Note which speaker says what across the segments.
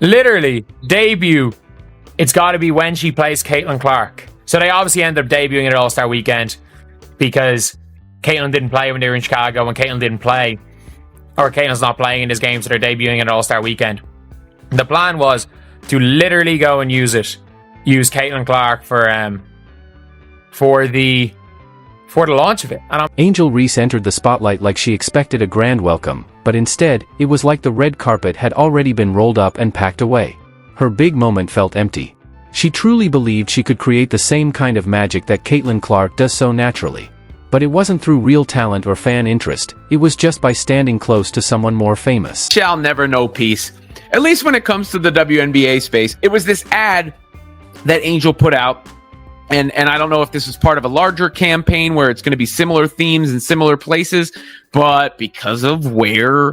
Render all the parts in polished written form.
Speaker 1: Literally, debut. It's got to be when she plays Caitlin Clark. So they obviously ended up debuting at All-Star Weekend because Caitlin didn't play when they were in Chicago, and Caitlin didn't play, or Caitlin's not playing in this game, so they're debuting at All-Star Weekend. The plan was to literally go and use Caitlin Clark for the launch of it.
Speaker 2: Angel Reese entered the spotlight like she expected a grand welcome, but instead, it was like the red carpet had already been rolled up and packed away. Her big moment felt empty. She truly believed she could create the same kind of magic that Caitlin Clark does so naturally. But it wasn't through real talent or fan interest, it was just by standing close to someone more famous.
Speaker 3: Shall never know peace. At least when it comes to the WNBA space, it was this ad that Angel put out. And I don't know if this is part of a larger campaign where it's going to be similar themes in similar places, but because of where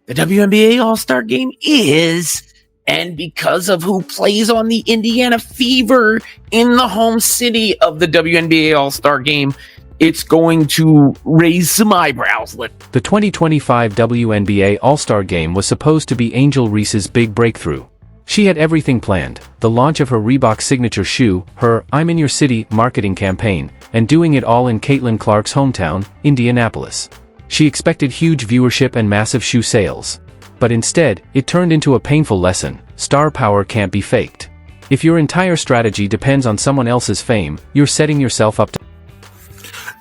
Speaker 3: the WNBA All-Star Game is, and because of who plays on the Indiana Fever in the home city of the WNBA All-Star Game, it's going to raise some eyebrows.
Speaker 2: The 2025 WNBA All-Star Game was supposed to be Angel Reese's big breakthrough. She had everything planned, the launch of her Reebok signature shoe, her I'm in Your City marketing campaign, and doing it all in Caitlin Clark's hometown, Indianapolis. She expected huge viewership and massive shoe sales. But instead, it turned into a painful lesson: star power can't be faked. If your entire strategy depends on someone else's fame, you're setting yourself up to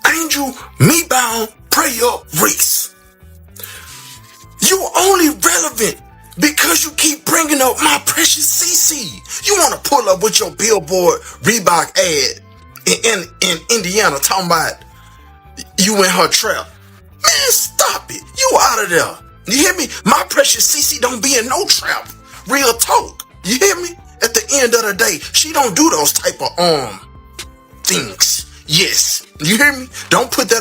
Speaker 4: Angel, me bound, pray up, Reese. You're only relevant because you keep bringing up my precious CC. You want to pull up with your Billboard Reebok ad in Indiana talking about you in her trap. Man, stop it. You out of there. You hear me? My precious CC don't be in no trap. Real talk. You hear me? At the end of the day, she don't do those type of things. Yes. You hear me? Don't put that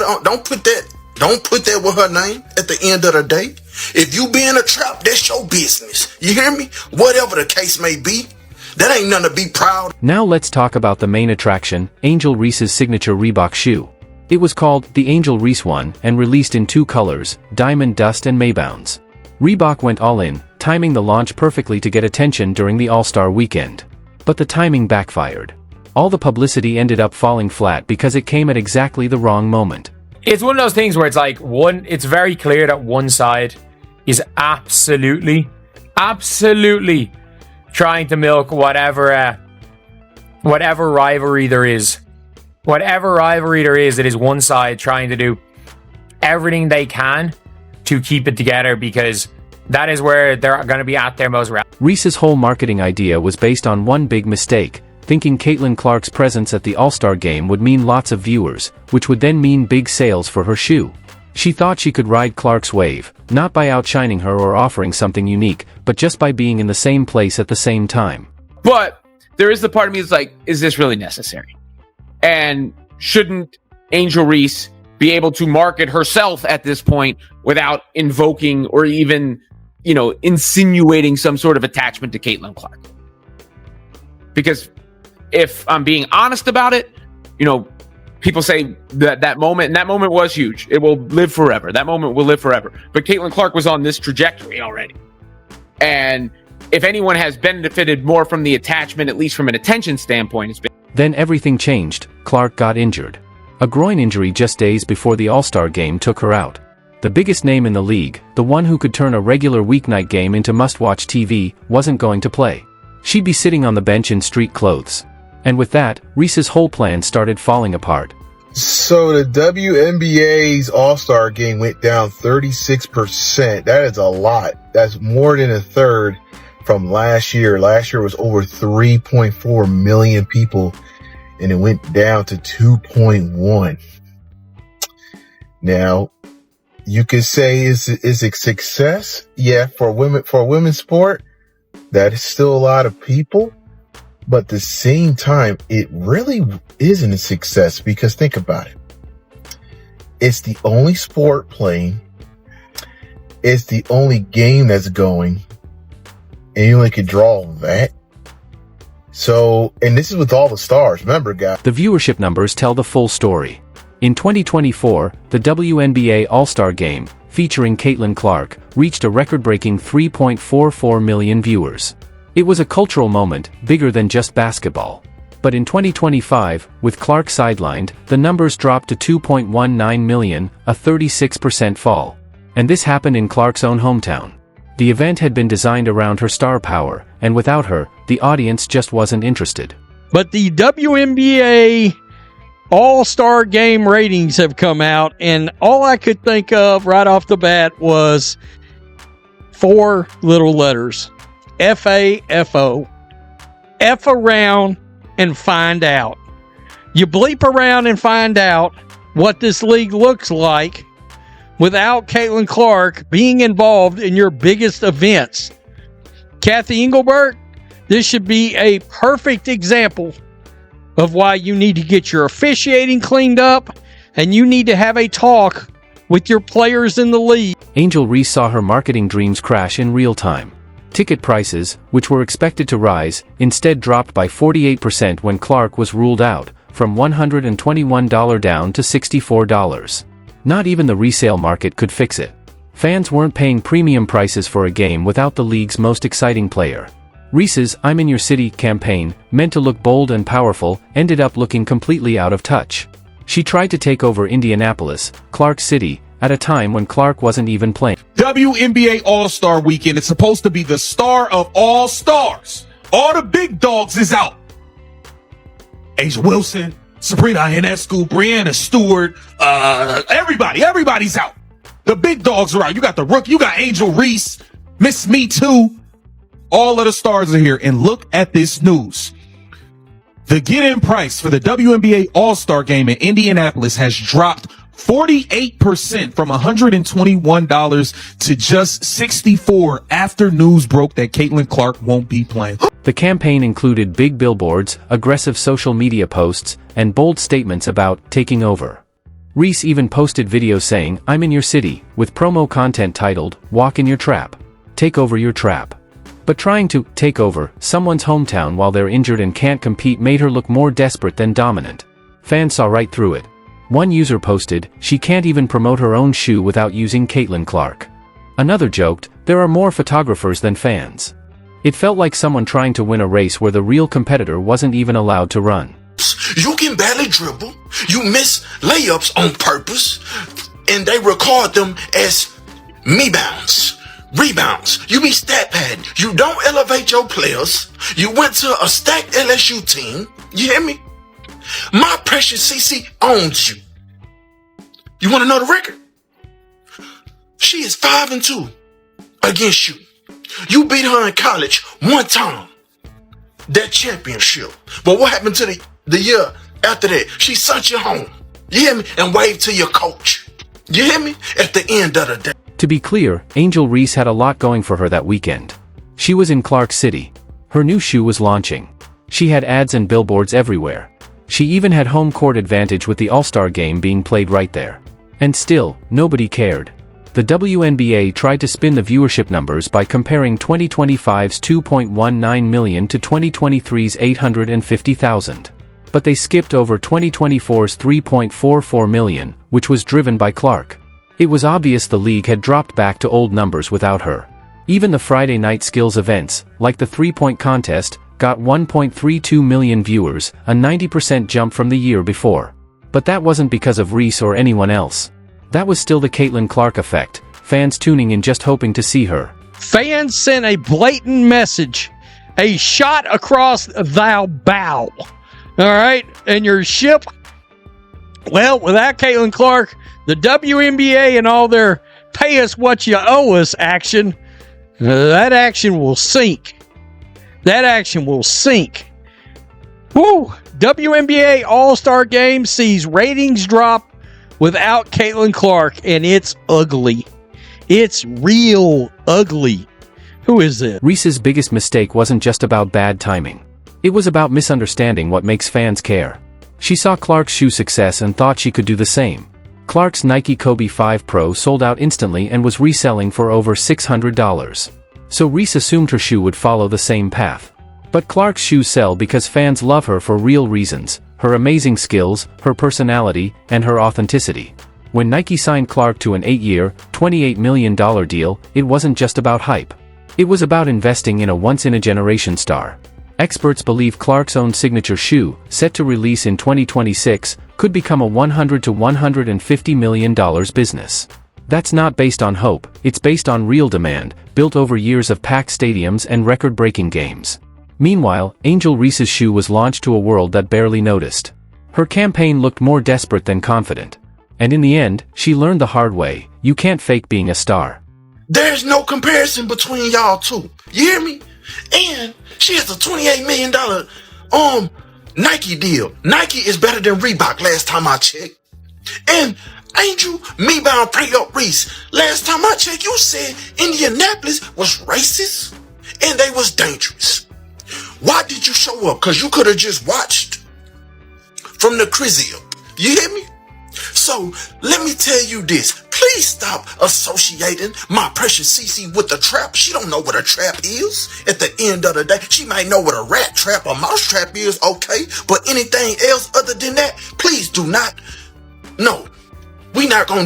Speaker 4: with her name at the end of the day. If you be in a trap, that's your business. You hear me? Whatever the case may be, that ain't nothing to be proud.
Speaker 2: Now let's talk about the main attraction, Angel Reese's signature Reebok shoe. It was called the Angel Reese One and released in two colors, Diamond Dust and Maybounds. Reebok went all in, timing the launch perfectly to get attention during the All-Star weekend. But the timing backfired. All the publicity ended up falling flat because it came at exactly the wrong moment.
Speaker 1: It's one of those things where it's like it's very clear that one side is absolutely trying to milk whatever rivalry there is. Whatever rivalry there is, it is one side trying to do everything they can to keep it together because that is where they're going to be at their most relevant.
Speaker 2: Reese's whole marketing idea was based on one big mistake, thinking Caitlin Clark's presence at the All-Star Game would mean lots of viewers, which would then mean big sales for her shoe. She thought she could ride Clark's wave, not by outshining her or offering something unique, but just by being in the same place at the same time.
Speaker 3: But there is the part of me that's like, is this really necessary? And shouldn't Angel Reese be able to market herself at this point without invoking or even, insinuating some sort of attachment to Caitlin Clark? Because if I'm being honest about it, people say that moment, and that moment was huge. It will live forever. That moment will live forever. But Caitlin Clark was on this trajectory already. And if anyone has benefited more from the attachment, at least from an attention standpoint, it's been...
Speaker 2: Then everything changed. Clark got injured. A groin injury just days before the All-Star Game took her out. The biggest name in the league, the one who could turn a regular weeknight game into must-watch TV, wasn't going to play. She'd be sitting on the bench in street clothes. And with that, Reese's whole plan started falling apart.
Speaker 5: So the WNBA's All-Star Game went down 36%. That is a lot. That's more than a third from last year. Last year was over 3.4 million people, and it went down to 2.1. Now, you could say is a success? Yeah, for women's sport, that is still a lot of people. But at the same time, it really isn't a success because think about it. It's the only sport playing. It's the only game that's going. And you only can draw that. So, and this is with all the stars. Remember, guys.
Speaker 2: The viewership numbers tell the full story. In 2024, the WNBA All-Star Game, featuring Caitlin Clark, reached a record-breaking 3.44 million viewers. It was a cultural moment, bigger than just basketball. But in 2025, with Clark sidelined, the numbers dropped to 2.19 million, a 36% fall. And this happened in Clark's own hometown. The event had been designed around her star power, and without her, the audience just wasn't interested.
Speaker 6: But the WNBA All-Star Game ratings have come out, and all I could think of right off the bat was 4 little letters. FAFO. F around and find out. You bleep around and find out what this league looks like without Caitlin Clark being involved in your biggest events. Kathy Engelbert, this should be a perfect example of why you need to get your officiating cleaned up, and you need to have a talk with your players in the league.
Speaker 2: Angel Reese saw her marketing dreams crash in real time. Ticket prices, which were expected to rise, instead dropped by 48% when Clark was ruled out, from $121 down to $64. Not even the resale market could fix it. Fans weren't paying premium prices for a game without the league's most exciting player. Reese's "I'm in Your City" campaign, meant to look bold and powerful, ended up looking completely out of touch. She tried to take over Indianapolis, Clark City, at a time when Clark wasn't even playing.
Speaker 7: WNBA All-Star Weekend is supposed to be the star of all stars. All the big dogs is out. Asia Wilson, Sabrina Ionescu, Brianna Stewart, everybody's out. The big dogs are out. You got the rookie, you got Angel Reese, Miss Me Too. All of the stars are here. And look at this news. The get-in price for the WNBA All-Star Game in Indianapolis has dropped 48% from $121 to just $64 after news broke that Caitlin Clark won't be playing.
Speaker 2: The campaign included big billboards, aggressive social media posts, and bold statements about taking over. Reese even posted videos saying, "I'm in your city," with promo content titled, "Walk in your trap. Take over your trap." But trying to take over someone's hometown while they're injured and can't compete made her look more desperate than dominant. Fans saw right through it. One user posted, "She can't even promote her own shoe without using Caitlin Clark." Another joked, "There are more photographers than fans." It felt like someone trying to win a race where the real competitor wasn't even allowed to run.
Speaker 4: You can barely dribble. You miss layups on purpose, and they record them as rebounds. You be stat padding. You don't elevate your players. You went to a stacked LSU team. You hear me? My precious CC owns you. You want to know the record? She is 5-2 against you. You beat her in college one time. That championship. But what happened to the year after that? She sent you home. You hear me? And waved to your coach. You hear me? At the end of the day.
Speaker 2: To be clear, Angel Reese had a lot going for her that weekend. She was in Clark City. Her new shoe was launching. She had ads and billboards everywhere. She even had home court advantage with the All-Star Game being played right there. And still, nobody cared. The WNBA tried to spin the viewership numbers by comparing 2025's 2.19 million to 2023's 850,000. But they skipped over 2024's 3.44 million, which was driven by Clark. It was obvious the league had dropped back to old numbers without her. Even the Friday night skills events, like the three-point contest, got 1.32 million viewers, a 90% jump from the year before. But that wasn't because of Reese or anyone else. That was still the Caitlin Clark effect, fans tuning in just hoping to see her.
Speaker 6: Fans sent a blatant message, a shot across thou bow. All right, and your ship, well, without Caitlin Clark, the WNBA and all their pay us what you owe us action, that action will sink. That action will sink. Woo! WNBA All-Star Game sees ratings drop without Caitlin Clark, and it's ugly. It's real ugly. Who is it?
Speaker 2: Reese's biggest mistake wasn't just about bad timing. It was about misunderstanding what makes fans care. She saw Clark's shoe success and thought she could do the same. Clark's Nike Kobe 5 Pro sold out instantly and was reselling for over $600. So Reese assumed her shoe would follow the same path. But Clark's shoes sell because fans love her for real reasons: her amazing skills, her personality, and her authenticity. When Nike signed Clark to an 8-year, $28 million deal, it wasn't just about hype. It was about investing in a once-in-a-generation star. Experts believe Clark's own signature shoe, set to release in 2026, could become a $100 to $150 million business. That's not based on hope, it's based on real demand, built over years of packed stadiums and record-breaking games. Meanwhile, Angel Reese's shoe was launched to a world that barely noticed. Her campaign looked more desperate than confident. And in the end, she learned the hard way, you can't fake being a star.
Speaker 4: There's no comparison between y'all two. You hear me? And she has a $28 million Nike deal. Nike is better than Reebok last time I checked. And Angel, me bound pray up Reese. Last time I checked, you said Indianapolis was racist and they was dangerous. Why did you show up? Because you could have just watched from the crib. You hear me? So let me tell you this. Please stop associating my precious CC with the trap. She don't know what a trap is. At the end of the day, she might know what a rat trap or mouse trap is, okay? But anything else other than that, please do not. No, we not gonna